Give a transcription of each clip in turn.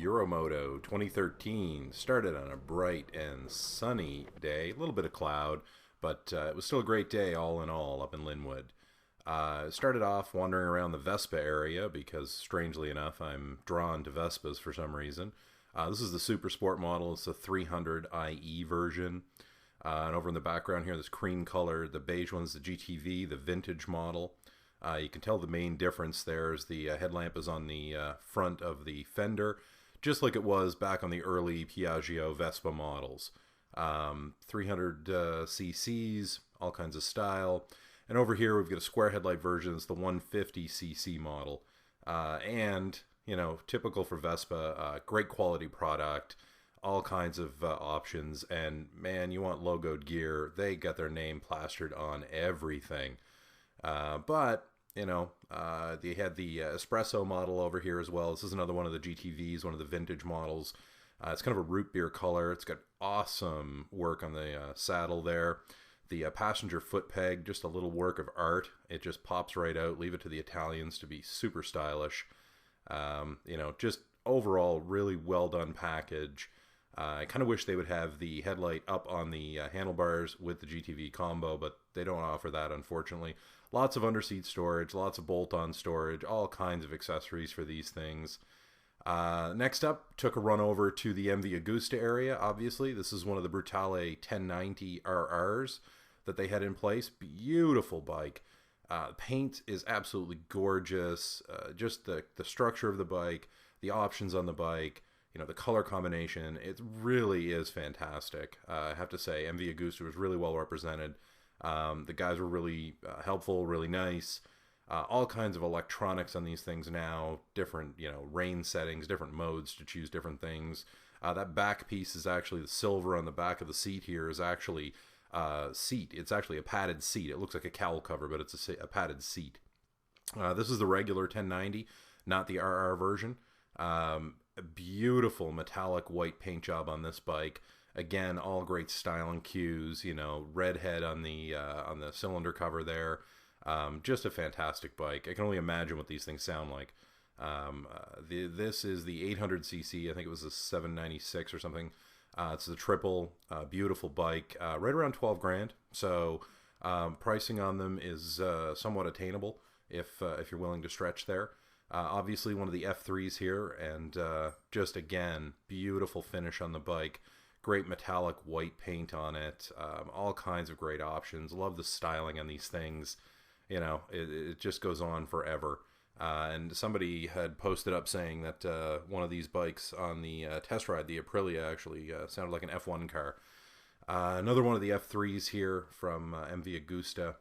Euromoto 2013 started on a bright and sunny day. A little bit of cloud, but it was still a great day all in all up in Lynwood. Started off wandering around the Vespa area because, strangely enough, I'm drawn to Vespas for some reason. This is the Super Sport model. It's the 300 IE version. And over in the background here, this cream color, the beige one's the GTV, the vintage model. You can tell the main difference there is the headlamp is on the front of the fender, just like it was back on the early Piaggio Vespa models. 300 cc's, all kinds of style. And over here we've got a square headlight version. It's the 150 cc model. And, you know, typical for Vespa, great quality product, all kinds of options. And man, you want logoed gear. They got their name plastered on everything. But you know, they had the espresso model over here as well. This is another one of the GTVs, one of the vintage models. It's kind of a root beer color. It's got awesome work on the saddle there. The passenger foot peg, just a little work of art. It just pops right out. Leave it to the Italians to be super stylish. You know, just overall really well done package. I kind of wish they would have the headlight up on the handlebars with the GTV combo, but they don't offer that, unfortunately. Lots of underseat storage, lots of bolt-on storage, all kinds of accessories for these things. Next up, took a run over to the MV Agusta area, obviously. This is one of the Brutale 1090 RRs that they had in place. Beautiful bike. Paint is absolutely gorgeous. Just the structure of the bike, the options on the bike, you know, the color combination, it really is fantastic. I have to say, MV Agusta was really well represented. The guys were really helpful, really nice. All kinds of electronics on these things now, different, you know, rain settings, different modes to choose different things. That back piece is actually the silver on the back of the seat here is actually seat. It's actually a padded seat. It looks like a cowl cover, but it's a padded seat. This is the regular 1090, not the RR version. A beautiful metallic white paint job on this bike. Again, all great style and cues. You know, red head on the cylinder cover there. Just a fantastic bike. I can only imagine what these things sound like. This is the 800cc. I think it was a 796 or something. It's the triple. Beautiful bike. Right around 12 grand. So pricing on them is somewhat attainable if you're willing to stretch there. Obviously one of the F3s here, and just again, beautiful finish on the bike. Great metallic white paint on it. All kinds of great options. Love the styling on these things. You know, it just goes on forever. And somebody had posted up saying that one of these bikes on the test ride, the Aprilia, actually sounded like an F1 car. Another one of the F3s here from MV Agusta.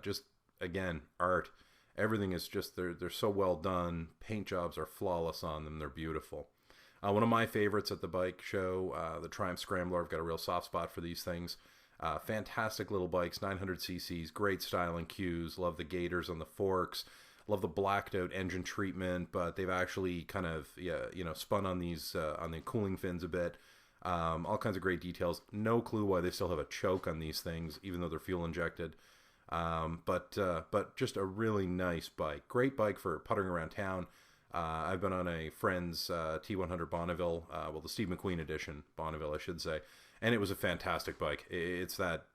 Just, again, art. Everything is just, they're so well done. Paint jobs are flawless on them. They're beautiful. One of my favorites at the bike show, the Triumph Scrambler. I've got a real soft spot for these things. Fantastic little bikes, 900 cc's, great style and cues. Love the gaiters on the forks. Love the blacked out engine treatment, but they've actually kind of, you know, spun on these, on the cooling fins a bit. All kinds of great details. No clue why they still have a choke on these things, even though they're fuel injected. But just a really nice bike. Great bike for puttering around town. I've been on a friend's T100 Bonneville, well, the Steve McQueen edition Bonneville, I should say, and it was a fantastic bike. It's got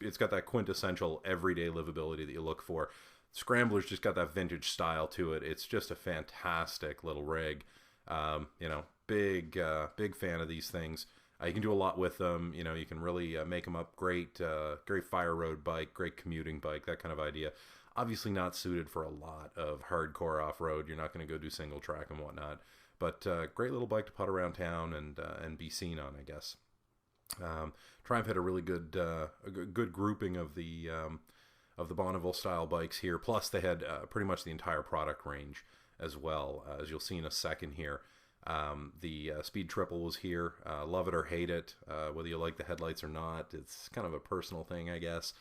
that quintessential everyday livability that you look for. Scrambler's just got that vintage style to it. It's just a fantastic little rig. You know, big fan of these things. You can do a lot with them. You know, you can really make them up. Great fire road bike, great commuting bike, that kind of idea. Obviously not suited for a lot of hardcore off-road. You're not going to go do single track and whatnot. But great little bike to putt around town and be seen on, I guess. Triumph had a really good good grouping of the Bonneville style bikes here. Plus they had pretty much the entire product range as well, as you'll see in a second here. The Speed Triple was here. Love it or hate it, whether you like the headlights or not. It's kind of a personal thing, I guess.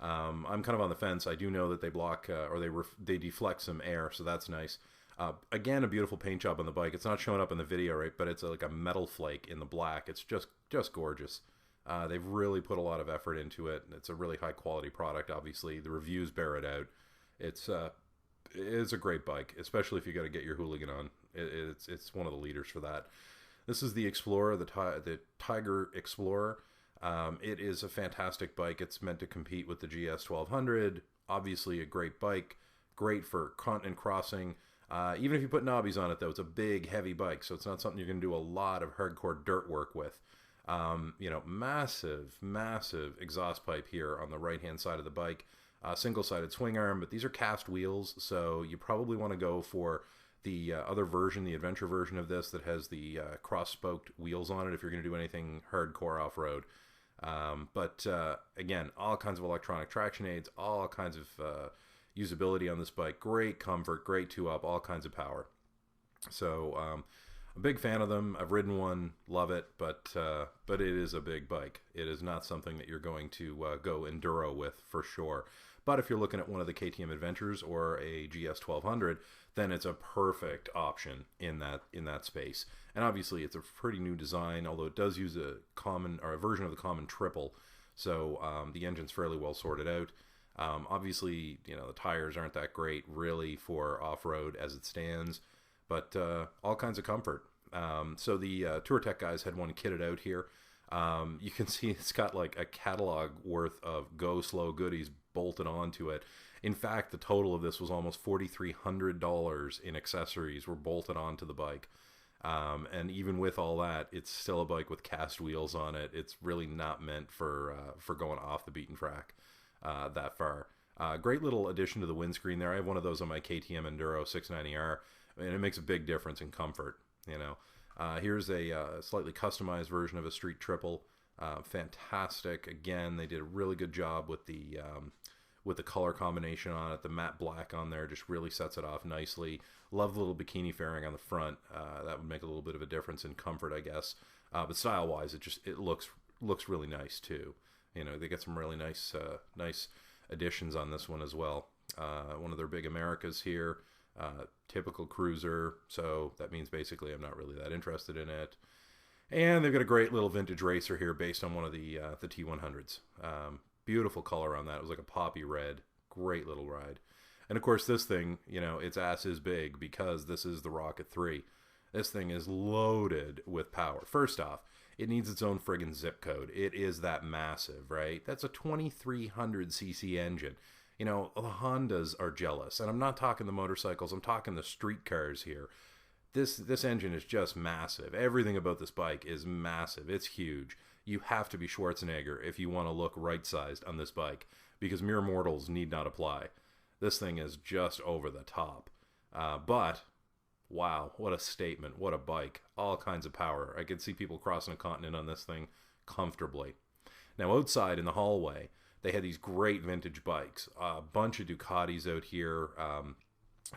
I'm kind of on the fence. I do know that they block or they deflect some air, so that's nice. Again, a beautiful paint job on the bike. It's not showing up in the video, right? But it's like a metal flake in the black. It's just gorgeous. They've really put a lot of effort into it. It's a really high quality product. Obviously, the reviews bear it out. It's a great bike, especially if you got to get your hooligan on. It's one of the leaders for that. This is the Explorer, the Tiger Explorer. It is a fantastic bike. It's meant to compete with the GS 1200. Obviously a great bike, great for continent crossing. Even if you put knobbies on it, though, it's a big, heavy bike, so it's not something you're going to do a lot of hardcore dirt work with. Massive, massive exhaust pipe here on the right-hand side of the bike. Single-sided swing arm, but these are cast wheels, so you probably want to go for the other version, the adventure version of this that has the cross-spoked wheels on it if you're going to do anything hardcore off-road. But again, all kinds of electronic traction aids, all kinds of usability on this bike. Great comfort, great two-up, all kinds of power. So I'm a big fan of them. I've ridden one, love it, but it is a big bike. It is not something that you're going to go enduro with for sure. But if you're looking at one of the KTM Adventures or a GS 1200, then it's a perfect option in that space. And obviously, it's a pretty new design, although it does use a version of the common triple, so the engine's fairly well sorted out. Obviously, the tires aren't that great really for off-road as it stands, but all kinds of comfort. So the TourTech guys had one kitted out here. You can see it's got like a catalog worth of go slow goodies bolted onto it. In fact, the total of this was almost $4,300 in accessories were bolted onto the bike. And even with all that, it's still a bike with cast wheels on it. It's really not meant for going off the beaten track that far. Great little addition to the windscreen there. I have one of those on my KTM Enduro 690R, and it makes a big difference in comfort. Here's a slightly customized version of a Street Triple. Fantastic. Again, they did a really good job with the color combination on it. The matte black on there just really sets it off nicely. Love the little bikini fairing on the front. That would make a little bit of a difference in comfort, I guess. But style-wise, it looks really nice too. They get some really nice additions on this one as well. One of their big Americas here. Typical cruiser, so that means basically I'm not really that interested in it. And they've got a great little vintage racer here based on one of the T100s. Beautiful color on that. It was like a poppy red. Great little ride. And of course this thing, its ass is big because this is the Rocket 3. This thing is loaded with power. First off, it needs its own friggin' zip code. It is that massive, right? That's a 2300cc engine. The Hondas are jealous. And I'm not talking the motorcycles. I'm talking the street cars here. This engine is just massive. Everything about this bike is massive. It's huge. You have to be Schwarzenegger if you want to look right-sized on this bike, because mere mortals need not apply. This thing is just over the top. But, wow, what a statement. What a bike. All kinds of power. I could see people crossing a continent on this thing comfortably. Now, outside in the hallway, they had these great vintage bikes. A bunch of Ducatis out here.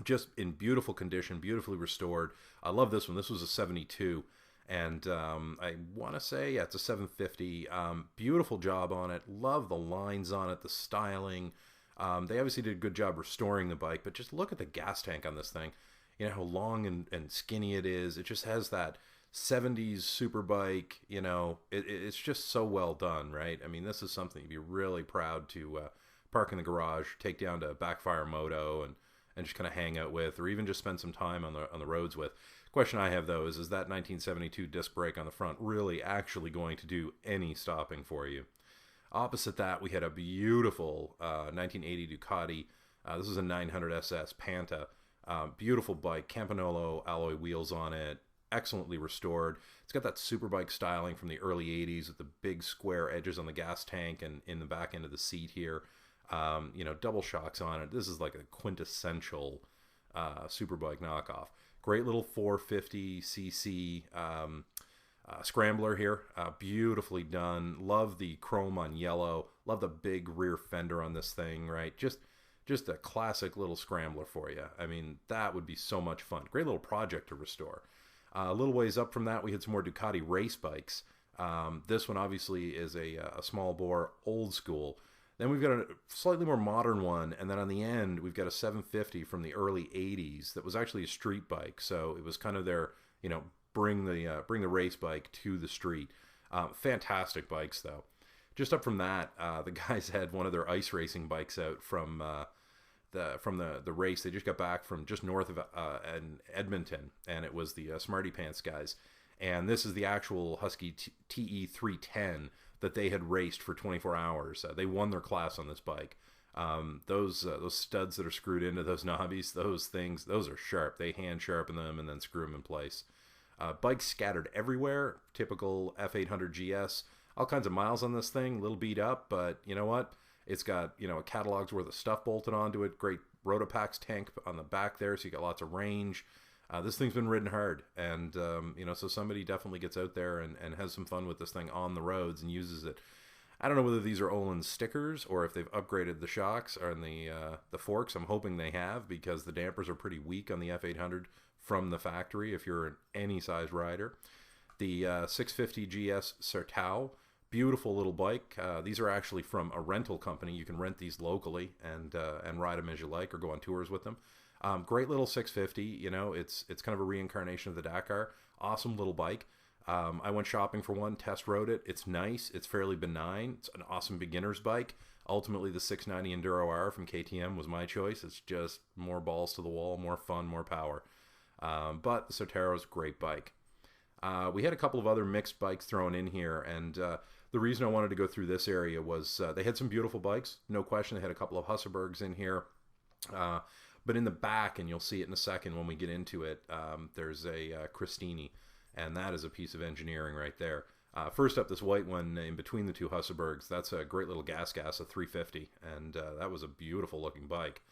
Just in beautiful condition, beautifully restored. I love this one. This was a 72. And I want to say, it's a 750. Beautiful job on it. Love the lines on it, the styling. They obviously did a good job restoring the bike, but just look at the gas tank on this thing. How long and skinny it is. It just has that 70s super bike. It's just so well done, right? I mean, this is something you'd be really proud to park in the garage, take down to Backfire Moto, and just kind of hang out with, or even just spend some time on the roads with. Question I have, though, is that 1972 disc brake on the front really actually going to do any stopping for you? Opposite that, we had a beautiful 1980 Ducati. This is a 900 SS Panta. Beautiful bike, Campanolo alloy wheels on it, excellently restored. It's got that superbike styling from the early 80s with the big square edges on the gas tank and in the back end of the seat here. Double shocks on it. This is like a quintessential superbike knockoff. Great little 450cc scrambler here. Beautifully done. Love the chrome on yellow. Love the big rear fender on this thing, right? Just a classic little scrambler for you. I mean, that would be so much fun. Great little project to restore. A little ways up from that, we had some more Ducati race bikes. This one obviously is a small bore, old school. Then we've got a slightly more modern one, and then on the end, we've got a 750 from the early 80s that was actually a street bike. So it was kind of their, bring the race bike to the street. Fantastic bikes, though. Just up from that, the guys had one of their ice racing bikes out from from the race. They just got back from just north of Edmonton, and it was the Smarty Pants guys. And this is the actual Husky TE310 that they had raced for 24 hours. They won their class on this bike. Those studs that are screwed into those knobbies, those are sharp. They hand sharpen them and then screw them in place. Bikes scattered everywhere. Typical F800 GS. All kinds of miles on this thing. A little beat up, but you know what? It's got, a catalog's worth of stuff bolted onto it. Great Rotopax tank on the back there, so you got lots of range. This thing's been ridden hard, and so somebody definitely gets out there and has some fun with this thing on the roads and uses it. I don't know whether these are Olin stickers or if they've upgraded the shocks or the forks. I'm hoping they have, because the dampers are pretty weak on the F800 from the factory if you're an any size rider. The 650 GS Sertao. Beautiful little bike. These are actually from a rental company. You can rent these locally and ride them as you like, or go on tours with them. Great little 650. It's kind of a reincarnation of the Dakar. Awesome little bike. I went shopping for one, test rode it. It's nice. It's fairly benign. It's an awesome beginner's bike. Ultimately, the 690 Enduro R from KTM was my choice. It's just more balls to the wall, more fun, more power. But the Sotero is a great bike. We had a couple of other mixed bikes thrown in here, and the reason I wanted to go through this area was they had some beautiful bikes, no question. They had a couple of Hussebergs in here, but in the back, and you'll see it in a second when we get into it, there's a Cristini, and that is a piece of engineering right there. First up, this white one in between the two Hussebergs, that's a great little gas, a 350, and that was a beautiful looking bike.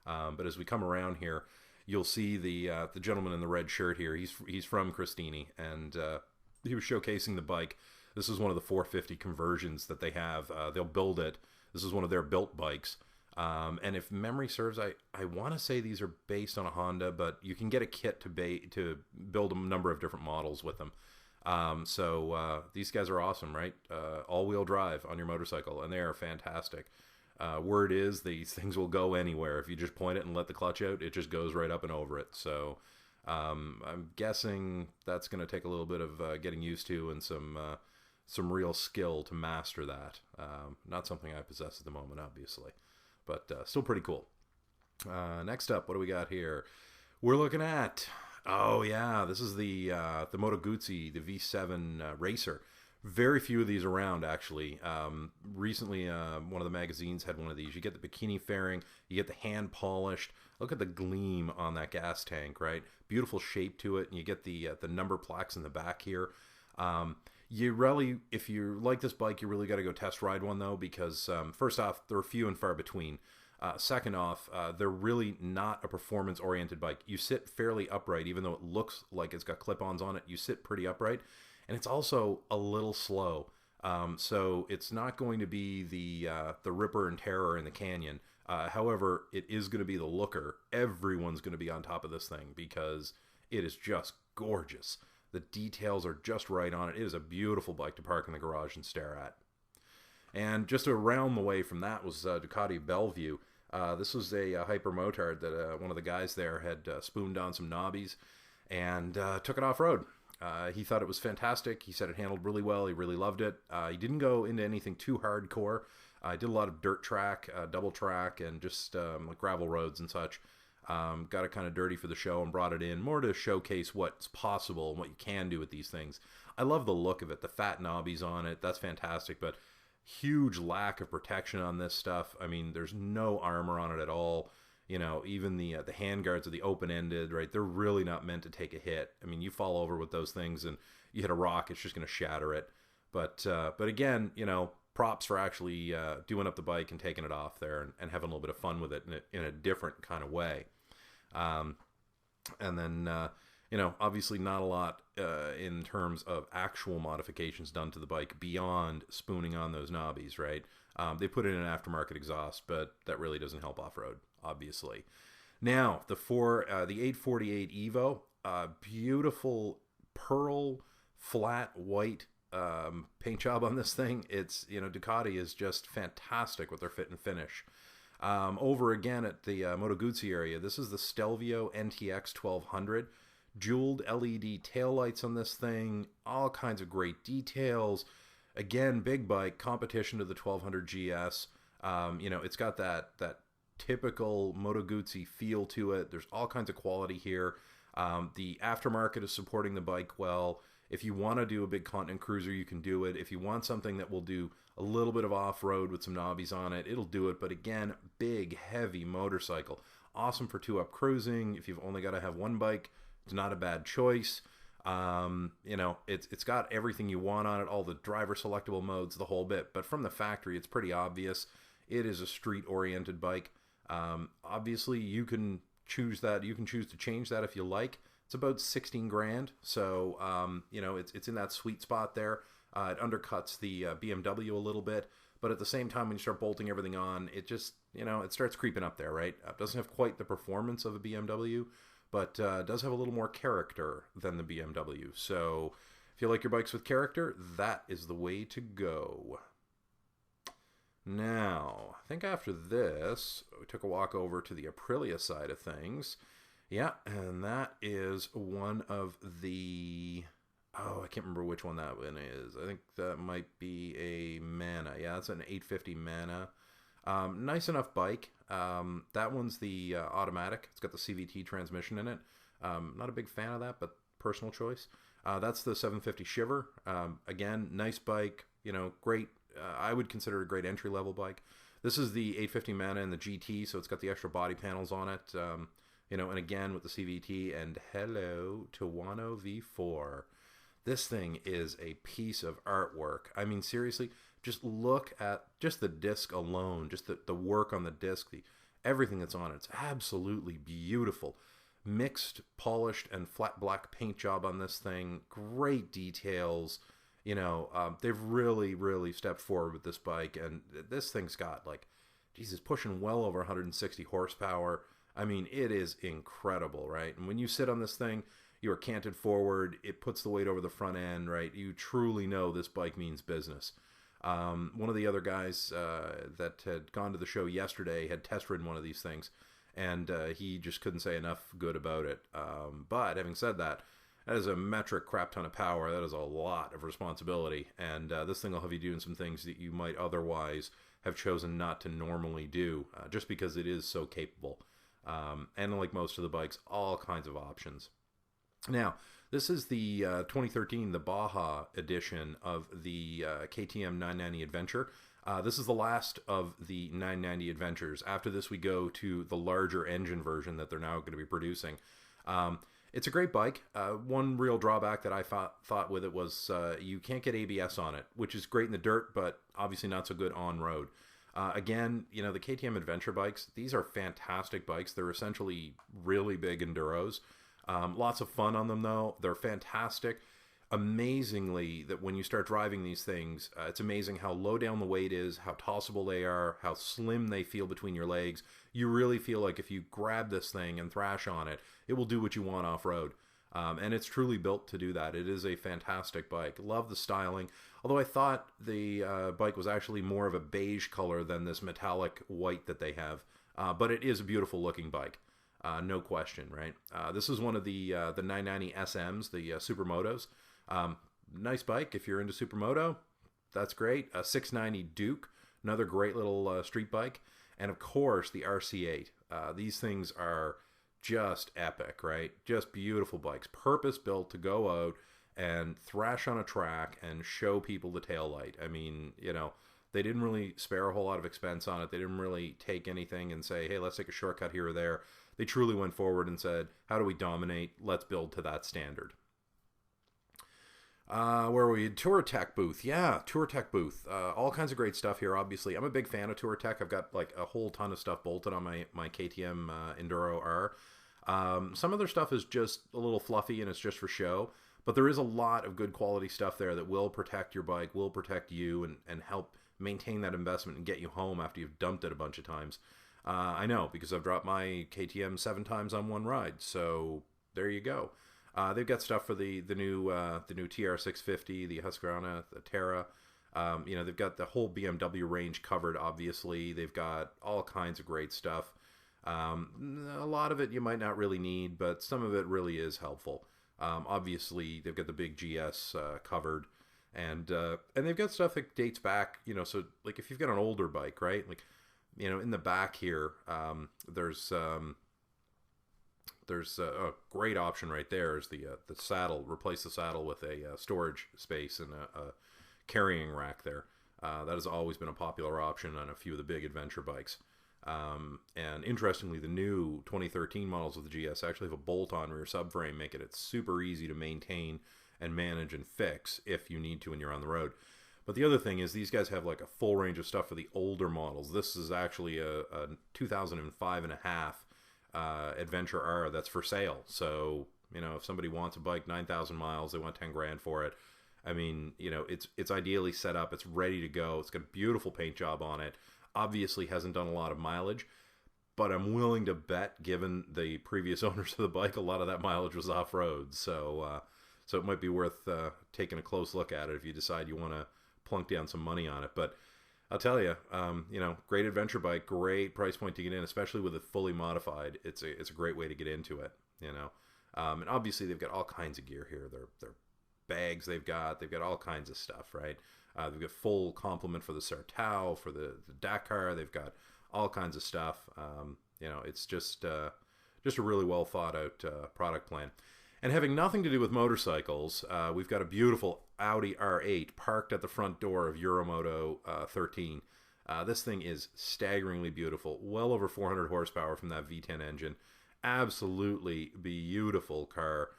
But as we come around here, you'll see the gentleman in the red shirt here. He's from Cristini, and he was showcasing the bike. This is one of the 450 conversions that they have. They'll build it. This is one of their built bikes. And if memory serves, I want to say these are based on a Honda, but you can get a kit to build a number of different models with them. So these guys are awesome, right? All-wheel drive on your motorcycle, and they are fantastic. Word is these things will go anywhere. If you just point it and let the clutch out, it just goes right up and over it. So I'm guessing that's going to take a little bit of getting used to and some real skill to master that. Not something I possess at the moment, obviously, but still pretty cool. Next up, what do we got here? We're looking at, oh yeah, this is the Moto Guzzi, the V7 Racer. Very few of these around, actually. Recently, one of the magazines had one of these. You get the bikini fairing, you get the hand polished. Look at the gleam on that gas tank, right? Beautiful shape to it, and you get the number plaques in the back here. You really, if you like this bike, you really got to go test ride one, though, because first off, they're few and far between. Second off, they're really not a performance-oriented bike. You sit fairly upright, even though it looks like it's got clip-ons on it. You sit pretty upright, and it's also a little slow. So it's not going to be the ripper and terror in the canyon. However, it is going to be the looker. Everyone's going to be on top of this thing because it is just gorgeous. The details are just right on it. It is a beautiful bike to park in the garage and stare at. And just around the way from that was Ducati Bellevue. This was a hyper motard that one of the guys there had spooned on some knobbies and took it off-road. He thought it was fantastic. He said it handled really well. He really loved it. He didn't go into anything too hardcore. I did a lot of dirt track, double track, and just like gravel roads and such. Got it kind of dirty for the show and brought it in more to showcase what's possible and what you can do with these things. I love the look of it, the fat knobbies on it. That's fantastic, but huge lack of protection on this stuff. I mean, there's no armor on it at all. You know, even the hand guards are the open-ended, right? They're really not meant to take a hit. I mean, you fall over with those things and you hit a rock, it's just going to shatter it. But again, you know, props for actually doing up the bike and taking it off there and having a little bit of fun with it in a different kind of way. And then, you know, obviously not a lot in terms of actual modifications done to the bike beyond spooning on those knobbies, right? They put in an aftermarket exhaust, but that really doesn't help off-road, obviously. Now, the 848 Evo, beautiful pearl flat white paint job on this thing. It's, you know, Ducati is just fantastic with their fit and finish. Over again at the Moto Guzzi area, this is the Stelvio NTX 1200. Jeweled LED taillights on this thing, all kinds of great details. Again, big bike, competition to the 1200 GS. You know, it's got that typical Moto Guzzi feel to it. There's all kinds of quality here. The aftermarket is supporting the bike well. If you want to do a big continent cruiser, you can do it. If you want something that will do a little bit of off-road with some knobbies on it, it'll do it. But again, big, heavy motorcycle. Awesome for two-up cruising. If you've only got to have one bike, it's not a bad choice. You know, it's got everything you want on it, all the driver selectable modes, the whole bit. But from the factory, it's pretty obvious. It is a street-oriented bike. Obviously, you can choose that. You can choose to change that if you like. It's about 16 grand, so you know, it's in that sweet spot there. It undercuts the BMW a little bit, but at the same time, when you start bolting everything on, it just, you know, it starts creeping up there, right? It doesn't have quite the performance of a BMW, but does have a little more character than the BMW. So if you like your bikes with character, that is the way to go. Now, I think after this, we took a walk over to the Aprilia side of things. Yeah, and that is one of the... Oh, I can't remember which one that one is. I think that might be a Mana. Yeah, that's an 850 Mana. Nice enough bike. That one's the automatic. It's got the CVT transmission in it. Not a big fan of that, but personal choice. That's the 750 Shiver. Again, nice bike. You know, great. I would consider it a great entry-level bike. This is the 850 Mana and the GT, so it's got the extra body panels on it. You know, and again with the CVT, and hello to Wano V4. This thing is a piece of artwork. I mean, seriously, just look at just the disc alone, just the work on the disc, everything that's on it. It's absolutely beautiful. Mixed, polished, and flat black paint job on this thing. Great details. You know, they've really, really stepped forward with this bike, and this thing's got, like, Jesus, pushing well over 160 horsepower. I mean, it is incredible, right? And when you sit on this thing, you are canted forward. It puts the weight over the front end, right? You truly know this bike means business. One of the other guys that had gone to the show yesterday had test ridden one of these things, and he just couldn't say enough good about it. But having said that, that is a metric crap ton of power. That is a lot of responsibility, and this thing will have you doing some things that you might otherwise have chosen not to normally do, just because it is so capable. And like most of the bikes, all kinds of options. Now, this is the 2013, the Baja edition of the KTM 990 Adventure. This is the last of the 990 Adventures. After this, we go to the larger engine version that they're now going to be producing. It's a great bike. One real drawback that I thought with it was you can't get ABS on it, which is great in the dirt, but obviously not so good on road. Again, you know, the KTM Adventure bikes, these are fantastic bikes. They're essentially really big enduros. Lots of fun on them, though. They're fantastic. Amazingly, that when you start driving these things, it's amazing how low down the weight is, how tossable they are, how slim they feel between your legs. You really feel like if you grab this thing and thrash on it, it will do what you want off-road. And it's truly built to do that. It is a fantastic bike. Love the styling. Although I thought the bike was actually more of a beige color than this metallic white that they have. But it is a beautiful looking bike. No question, right? This is one of the 990 SMs, the Supermotos. Nice bike if you're into Supermoto. That's great. A 690 Duke, another great little street bike. And of course, the RC8. These things are just epic, right? Just beautiful bikes, purpose built to go out and thrash on a track and show people the tail light. I mean, you know, they didn't really spare a whole lot of expense on it. They didn't really take anything and say, hey, let's take a shortcut here or there. They truly went forward and said, how do we dominate? Let's build to that standard. Where were we? TourTech booth. Yeah, TourTech booth. All kinds of great stuff here, obviously. I'm a big fan of TourTech. I've got like a whole ton of stuff bolted on my KTM Enduro R. Some of their stuff is just a little fluffy and it's just for show, but there is a lot of good quality stuff there that will protect your bike, will protect you, and help maintain that investment and get you home after you've dumped it a bunch of times. I know, because I've dropped my KTM 7 times on one ride, so there you go. They've got stuff for the new TR650, the Husqvarna, the Terra. You know, they've got the whole BMW range covered, obviously. They've got all kinds of great stuff. A lot of it you might not really need, but some of it really is helpful. Obviously, they've got the big GS covered, and they've got stuff that dates back, you know, so like if you've got an older bike, right? Like in the back here, there's a great option right there is the saddle. Replace the saddle with a storage space and a carrying rack there. That has always been a popular option on a few of the big adventure bikes. And interestingly, the new 2013 models of the GS actually have a bolt-on rear subframe, making it super easy to maintain and manage and fix if you need to when you're on the road. But the other thing is these guys have like a full range of stuff for the older models. This is actually a 2005 and a half Adventure R that's for sale. So, if somebody wants a bike 9,000 miles, they want 10 grand for it. I mean, it's ideally set up. It's ready to go. It's got a beautiful paint job on it. Obviously hasn't done a lot of mileage, but I'm willing to bet, given the previous owners of the bike, a lot of that mileage was off-road. So it might be worth taking a close look at it if you decide you want to plunk down some money on it. But I'll tell you, great adventure bike, great price point to get in, especially with it fully modified. It's a great way to get into it, And obviously they've got all kinds of gear here. They're bags they've got all kinds of stuff, right? They've got full complement for the Sertao, for the Dakar. They've got all kinds of stuff. It's just a really well thought out product plan. And having nothing to do with motorcycles, we've got a beautiful Audi R8 parked at the front door of euromoto13. This thing is staggeringly beautiful. Well over 400 horsepower from that V10 engine. Absolutely beautiful car.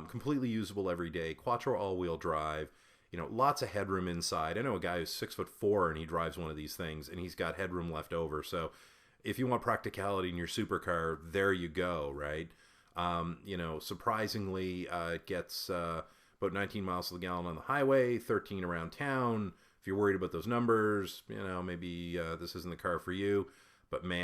Completely usable every day. Quattro all-wheel drive. Lots of headroom inside. I know a guy who's 6'4" and he drives one of these things, and he's got headroom left over. So if you want practicality in your supercar, there you go, right? Surprisingly, it gets about 19 miles to the gallon on the highway, 13 around town. If you're worried about those numbers, maybe this isn't the car for you. But man,